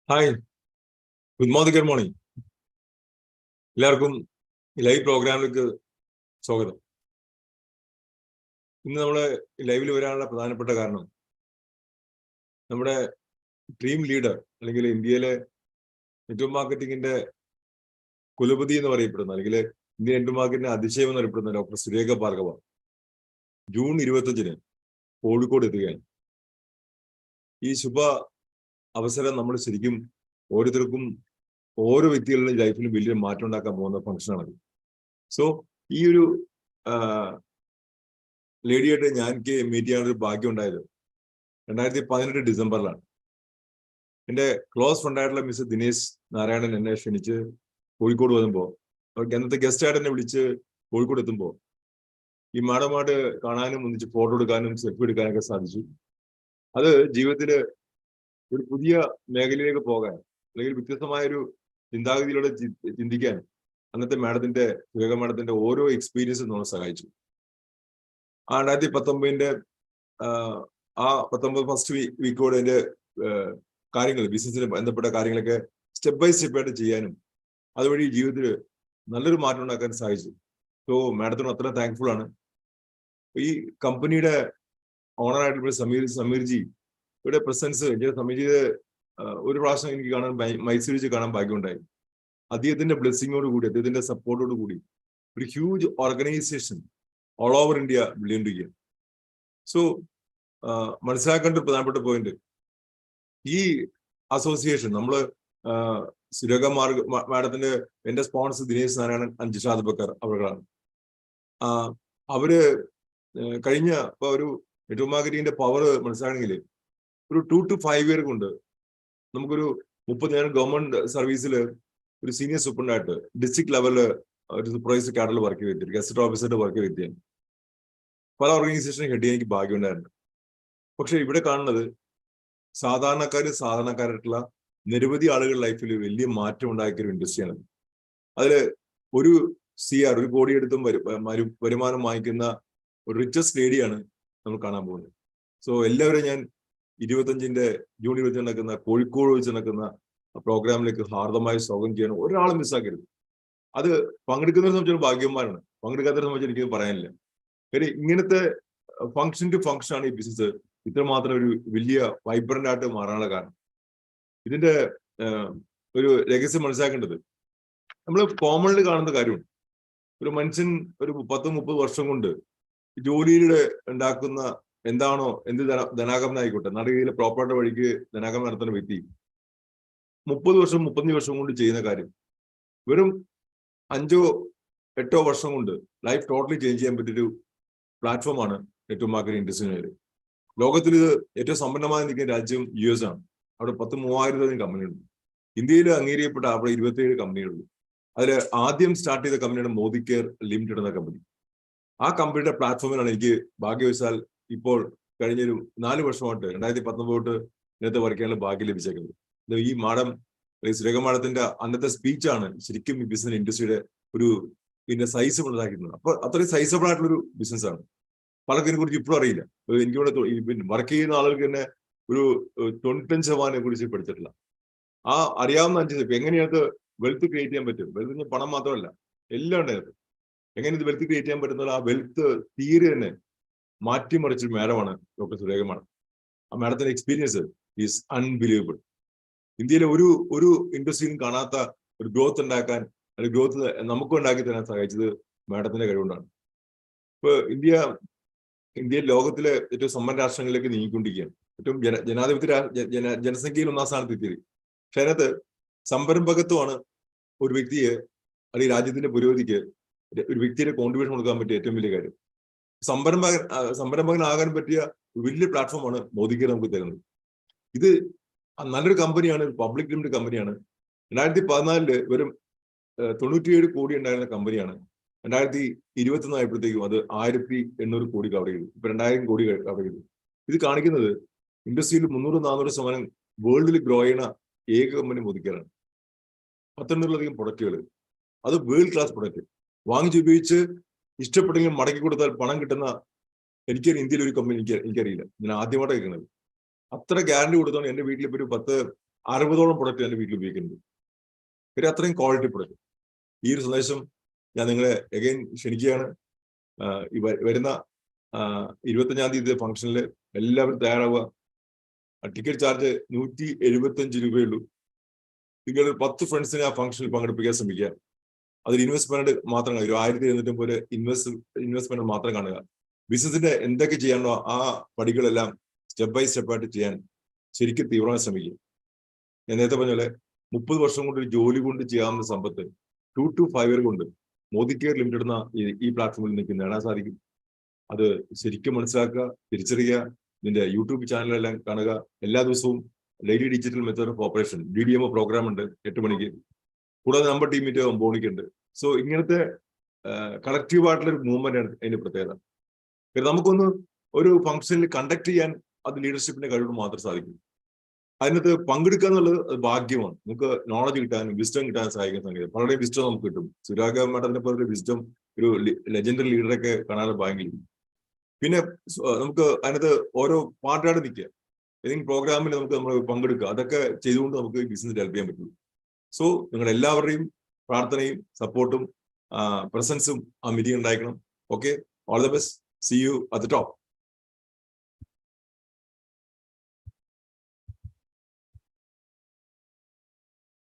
Hi, good morning. എല്ലാവർക്കും live പ്രോഗ്രാമിലേക്ക് സ്വാഗതം. ഇന്ന് നമ്മള് ലൈവിൽ വരാനുള്ള പ്രധാനപ്പെട്ട കാരണം നമ്മുടെ ഡ്രീം ലീഡർ അല്ലെങ്കിൽ ഇന്ത്യയിലെ നെറ്റ്വർക്ക് മാർക്കറ്റിംഗിന്റെ കുലപതി എന്ന് പറയപ്പെടുന്ന അല്ലെങ്കിൽ ഇന്ത്യൻ നെറ്റ്വർക്ക് മാർക്കറ്റിന്റെ അതിശയം എന്ന് പറയപ്പെടുന്ന ഡോക്ടർ സുരേഖ ഭാർഗവ ജൂൺ 25-ന് കോഴിക്കോട് എത്തുകയാണ്. ഈ ശുഭ അവസരം നമ്മൾ ശരിക്കും ഓരോരുത്തർക്കും ഓരോ വ്യക്തികളുടെ ലൈഫിലും വലിയ മാറ്റം ഉണ്ടാക്കാൻ പോകുന്ന ഫംഗ്ഷനാണത്. സോ ഈ ഒരു ലേഡിയായിട്ട് ഞാൻ എനിക്ക് മീറ്റ് ചെയ്യാനൊരു ഭാഗ്യം ഉണ്ടായത് 2018 ഡിസംബറിലാണ്. എൻ്റെ ക്ലോസ് ഫ്രണ്ടായിട്ടുള്ള മിസ് ദിനേശ് നാരായണൻ എന്നെ ക്ഷണിച്ച് കോഴിക്കോട് വന്നുമ്പോൾ അന്നത്തെ ഗസ്റ്റായിട്ട് എന്നെ വിളിച്ച് കോഴിക്കോട് എത്തുമ്പോൾ ഈ മാഡമായിട്ട് കാണാനും ഒന്നിച്ച് ഫോട്ടോ എടുക്കാനും സെൽഫി എടുക്കാനൊക്കെ സാധിച്ചു. അത് ജീവിതത്തിൽ ഒരു പുതിയ മേഖലയിലേക്ക് പോകാൻ അല്ലെങ്കിൽ വ്യത്യസ്തമായൊരു ചിന്താഗതിയിലൂടെ ചിന്തിക്കാൻ അന്നത്തെ സുരേഖ മാഡത്തിന്റെ ഓരോ എക്സ്പീരിയൻസും നമ്മളെ സഹായിച്ചു. 2019 ഫസ്റ്റ് വീക്കോടെ എൻ്റെ കാര്യങ്ങൾ ബിസിനസ്സിന് ബന്ധപ്പെട്ട കാര്യങ്ങളൊക്കെ സ്റ്റെപ്പ് ബൈ സ്റ്റെപ്പ് ആയിട്ട് ചെയ്യാനും അതുവഴി ജീവിതത്തിൽ നല്ലൊരു മാറ്റം ഉണ്ടാക്കാൻ സഹായിച്ചു. സോ മാഡത്തിനോട് അത്ര താങ്ക്ഫുൾ ആണ്. ഈ കമ്പനിയുടെ ഓണറായിട്ടുള്ള സമീർജി ഇവിടെ പ്രസൻസ് സമീർജിയുടെ ഒരു പ്രാവശ്യം എനിക്ക് കാണാൻ മൈസൂർ വെച്ച് കാണാൻ ഭാഗ്യമുണ്ടായി. അദ്ദേഹത്തിന്റെ ബ്ലെസ്സിങ്ങോട് കൂടി അദ്ദേഹത്തിന്റെ സപ്പോർട്ടോട് കൂടി ഒരു huge organisation all over India build. So മനസ്സിലാക്കേണ്ട ഒരു പ്രധാനപ്പെട്ട പോയിന്റ്, ഈ അസോസിയേഷൻ നമ്മള് സുരേഖ മാഡത്തിന്റെ എന്റെ സ്പോൺസർ ദിനേശ് നാരായണൻ ജിഷാദ് ബക്കർ അവരാണ്. അവര് കഴിഞ്ഞ ഒരു നെറ്റ്വർക്ക് മാർക്കറ്റിംഗിന്റെ പവർ മനസ്സിലാണെങ്കിൽ ഒരു 2 to 5 ഇയർ കൊണ്ട് നമുക്കൊരു 30 ഞാൻ ഗവൺമെന്റ് സർവീസിൽ ഒരു സീനിയർ സൂപ്രണ്ടായിട്ട് ഡിസ്ട്രിക്ട് ലെവലില് ഒരു സൂപ്പർവൈസർ കാഡറിൽ വർക്ക് ചെയ്തിട്ട് ഗസ്റ്റ് ഓഫീസറായിട്ട് വർക്ക് ചെയ്തിട്ട് പല ഓർഗനൈസേഷനും ഹെഡ് ചെയ്യാൻ എനിക്ക് ഭാഗ്യമുണ്ടായിരുന്നു. പക്ഷെ ഇവിടെ കാണുന്നത് സാധാരണക്കാരായിട്ടുള്ള നിരവധി ആളുകളുടെ ലൈഫിൽ വലിയ മാറ്റം ഉണ്ടാക്കിയ ഒരു ഇൻഡസ്ട്രിയാണ്. അതില് ഒരു ഒരു കോടിയെടുത്തും വരുമാനം വാങ്ങിക്കുന്ന ഒരു റിച്ചസ്റ്റ് ലേഡിയാണ് നമ്മൾ കാണാൻ പോകുന്നത്. സോ എല്ലാവരും ഞാൻ ജൂൺ 25 നടക്കുന്ന കോഴിക്കോട് വെച്ച് നടക്കുന്ന പ്രോഗ്രാമിലേക്ക് ഹാർദമായി സ്വാഗതം ചെയ്യണം. ഒരാളും മിസ്സാക്കരുത്. അത് പങ്കെടുക്കുന്നവരെ സംബന്ധിച്ചൊരു ഭാഗ്യന്മാരാണ്, പങ്കെടുക്കാത്തവരെ സംബന്ധിച്ച് എനിക്ക് പറയാനില്ല. കാര്യം ഇങ്ങനത്തെ ഫംഗ്ഷൻ ടു ഫംഗ്ഷൻ ആണ് ഈ ബിസിനസ് ഇത്രമാത്രം ഒരു വലിയ വൈബ്രന്റ് ആയിട്ട് മാറാനുള്ള കാരണം. ഇതിന്റെ ഒരു രഹസ്യം മനസ്സിലാക്കേണ്ടത്, നമ്മൾ കോമൺലി കാണുന്ന കാര്യമാണ്. ഒരു മനുഷ്യൻ ഒരു 10-30 വർഷം കൊണ്ട് ജോലിയിലൂടെ ഉണ്ടാക്കുന്ന എന്താണോ എന്ത് ധനാഗമനം ആയിക്കോട്ടെ, നടകയിലെ പ്രോപ്പർട്ടി വഴിക്ക് ധനാഗമനം നടത്തുന്ന വ്യക്തി 30 വർഷം 35 വർഷം കൊണ്ട് ചെയ്യുന്ന കാര്യം വെറും 5-8 വർഷം കൊണ്ട് ലൈഫ് ടോട്ടലി ചേഞ്ച് ചെയ്യാൻ പറ്റിയൊരു പ്ലാറ്റ്ഫോമാണ് നെറ്റ്വർക്ക് മാർക്കറ്റിംഗ് ഇൻഡസ്ട്രി. ലോകത്തിൽ ഇത് ഏറ്റവും സമ്പന്നമായി നിൽക്കുന്ന രാജ്യം US ആണ്. അവിടെ 10,000-3000 കമ്പനികളുണ്ട്. ഇന്ത്യയിൽ അംഗീകരിക്കപ്പെട്ട അവിടെ 27 കമ്പനികളുണ്ട്. അതിൽ ആദ്യം സ്റ്റാർട്ട് ചെയ്ത കമ്പനിയാണ് മോദി കെയർ ലിമിറ്റഡ് എന്ന കമ്പനി. ആ കമ്പനിയുടെ പ്ലാറ്റ്ഫോമിലാണ് എനിക്ക് ഭാഗ്യവശാൽ ഇപ്പോൾ കഴിഞ്ഞൊരു 4 വർഷമായിട്ട് 2019 ഇതിനകത്ത് വർക്ക് ചെയ്യാനുള്ള ഭാഗ്യം ലഭിച്ചേക്കുന്നത്. ഈ സുരേഖ മാഡത്തിന്റെ അന്നത്തെ സ്പീച്ചാണ് ശരിക്കും ഈ ബിസിനസ് ഇൻഡസ്ട്രിയുടെ ഒരു സൈസ് ഉണ്ടാക്കിയിരുന്നത്. അപ്പൊ അത്രയും സൈസബിൾ ആയിട്ടുള്ളൊരു ബിസിനസ്സാണ്. പലർക്കും ഇതിനെ കുറിച്ച് ഇപ്പോഴും അറിയില്ല. എനിക്കിവിടെ വർക്ക് ചെയ്യുന്ന ആളുകൾക്ക് തന്നെ ഒരു 95% കുറിച്ച് പഠിച്ചിട്ടില്ല. ആ അറിയാവുന്ന 5 എങ്ങനെയാണ് വെൽത്ത് ക്രിയേറ്റ് ചെയ്യാൻ പറ്റും. വെൽത്ത് പണം മാത്രമല്ല, എല്ലാം ഉണ്ടായിരുന്നു. എങ്ങനെ ഇത് വെൽത്ത് ക്രിയേറ്റ് ചെയ്യാൻ പറ്റുന്ന ആ വെൽത്ത് തീരെ തന്നെ മാറ്റിമറിച്ചൊരു മാഡമാണ് ഡോക്ടർ സുരേഖ മാഡം. ആ മാഡത്തിന്റെ എക്സ്പീരിയൻസ് ഈസ് അൺബിലീവബിൾ. ഇന്ത്യയിലെ ഒരു ഇൻഡസ്ട്രിയിലും കാണാത്ത ഒരു ഗ്രോത്ത് ഉണ്ടാക്കാൻ അല്ലെങ്കിൽ ഗ്രോത്ത് നമുക്കും ഉണ്ടാക്കി തരാൻ സഹായിച്ചത് മാഡത്തിന്റെ കഴിവുകൊണ്ടാണ്. ഇപ്പൊ ഇന്ത്യ ലോകത്തിലെ ഏറ്റവും സമ്പന്ന രാഷ്ട്രങ്ങളിലേക്ക് നീങ്ങിക്കൊണ്ടിരിക്കുകയാണ്. ഏറ്റവും ജനസംഖ്യയിൽ 1-ാം സ്ഥാനത്ത് എത്തിയത്. പക്ഷെ അതിനകത്ത് സംരംഭകത്വമാണ് ഒരു വ്യക്തിയെ അല്ലെങ്കിൽ രാജ്യത്തിന്റെ പുരോഗതിക്ക് ഒരു വ്യക്തിയുടെ കോൺട്രിബ്യൂഷൻ കൊടുക്കാൻ പറ്റിയ ഏറ്റവും വലിയ കാര്യം. സംരംഭകനാകാൻ പറ്റിയ വലിയ പ്ലാറ്റ്ഫോമാണ് മോദി കെയർ നമുക്ക് തരുന്നത്. ഇത് നല്ലൊരു കമ്പനിയാണ്, പബ്ലിക് ലിമിറ്റഡ് കമ്പനിയാണ്. 2014 വെറും 97 കോടി ഉണ്ടായിരുന്ന കമ്പനിയാണ് 2021 ആയപ്പോഴത്തേക്കും അത് 1800 കോടി കവർ ചെയ്തു. ഇപ്പൊ 2000 കോടി കവർ ചെയ്തു. ഇത് കാണിക്കുന്നത് ഇൻഡസ്ട്രിയിൽ 300-400% വേൾഡിൽ ഗ്രോ ചെയ്യുന്ന ഏക കമ്പനി മോദി കെയറാണ്. 1800-ലധികം പ്രൊഡക്റ്റുകൾ, അത് വേൾഡ് ക്ലാസ് പ്രൊഡക്റ്റ് വാങ്ങിച്ചുപയോഗിച്ച് ഇഷ്ടപ്പെട്ടെങ്കിലും മടക്കി കൊടുത്താൽ പണം കിട്ടുന്ന ഇന്ത്യയിൽ ഒരു കമ്പനി എനിക്കറിയില്ല. ഞാൻ ആദ്യമായിട്ട് കേൾക്കുന്നത്. അത്ര ഗ്യാരണ്ടി കൊടുത്തോണ്ട് എന്റെ വീട്ടിൽ ഇപ്പൊ ഒരു 10 60ഓളം പ്രൊഡക്റ്റ് എൻ്റെ വീട്ടിൽ ഉപയോഗിക്കുന്നുണ്ട്. പിന്നെ അത്രയും ക്വാളിറ്റി പ്രൊഡക്റ്റ്. ഈ ഒരു സന്ദേശം ഞാൻ നിങ്ങളെ എഗെയിൻ ക്ഷണിക്കുകയാണ്. വരുന്ന 25-ാം തീയതി ഫംഗ്ഷനിൽ എല്ലാവരും തയ്യാറാവുക. ടിക്കറ്റ് ചാർജ് 175 രൂപയുള്ളൂ. നിങ്ങൾ 10 ഫ്രണ്ട്സിനെ ആ ഫംഗ്ഷനിൽ പങ്കെടുപ്പിക്കാൻ ശ്രമിക്കുക. അതിൽ ഇൻവെസ്റ്റ്മെന്റ് മാത്രം കാണുക. 1750 ഇൻവെസ്റ്റ്മെന്റ് മാത്രം കാണുക. ബിസിനസിന്റെ എന്തൊക്കെ ചെയ്യാനോ ആ പടികളെല്ലാം സ്റ്റെപ്പ് ബൈ സ്റ്റെപ്പായിട്ട് ചെയ്യാൻ ശരിക്കും തീവ്രമായി ശ്രമിക്കുക. ഞാൻ നേരത്തെ പറഞ്ഞ പോലെ 30 വർഷം കൊണ്ട് ഒരു ജോലി കൊണ്ട് ചെയ്യാവുന്ന സമ്പത്ത് 2 to 5 ഇയർ കൊണ്ട് മോദി കെയർ ലിമിറ്റഡ് എന്ന ഈ പ്ലാറ്റ്ഫോമിൽ നിങ്ങൾക്ക് നേടാൻ സാധിക്കും. അത് ശരിക്കും മനസ്സിലാക്കുക, തിരിച്ചറിയുക. ഇതിന്റെ യൂട്യൂബ് ചാനലെല്ലാം കാണുക. എല്ലാ ദിവസവും daily digital method of operation DDMO program ഉണ്ട് 8 മണിക്ക്. കൂടാതെ നമ്മുടെ ടീം മീറ്റ് 9 മണിക്കുണ്ട്. സോ ഇങ്ങനത്തെ കളക്റ്റീവ് ആയിട്ടുള്ള ഒരു മൂവ്മെന്റ് ആണ് അതിന്റെ പ്രത്യേകത. നമുക്കൊന്ന് ഒരു ഫംഗ്ഷനിൽ കണ്ടക്ട് ചെയ്യാൻ അത് ലീഡർഷിപ്പിന്റെ കഴിവ് മാത്രം സാധിക്കും. അതിനകത്ത് പങ്കെടുക്കുക എന്നുള്ളത് ഭാഗ്യമാണ്. നമുക്ക് നോളജ് കിട്ടാനും വിസ്ഡം കിട്ടാനും സഹായിക്കുന്ന സംഗതി. വളരെ വിസ്ഡം നമുക്ക് കിട്ടും. സുരാഗ മാഡത്തിനെ പോലെ ഒരു വിസ്ഡം ഒരു ലെജൻഡറി ലീഡറൊക്കെ കാണാതെ ഭാഗ്യം. പിന്നെ നമുക്ക് അതിനകത്ത് ഓരോ പാർട്ടായിട്ട് നിൽക്കുക. ഏതെങ്കിലും പ്രോഗ്രാമിൽ നമ്മൾ പങ്കെടുക്കുക. അതൊക്കെ ചെയ്തുകൊണ്ട് നമുക്ക് ബിസിനസ് ഹെൽപ്പ് ചെയ്യാൻ പറ്റും. സോ നിങ്ങൾ എല്ലാവരുടെയും പ്രാർത്ഥനയും സപ്പോർട്ടും പ്രസൻസും ആ മീറ്റിംഗ് ഉണ്ടായിരിക്കണം. Okay, all the best. See you at the top.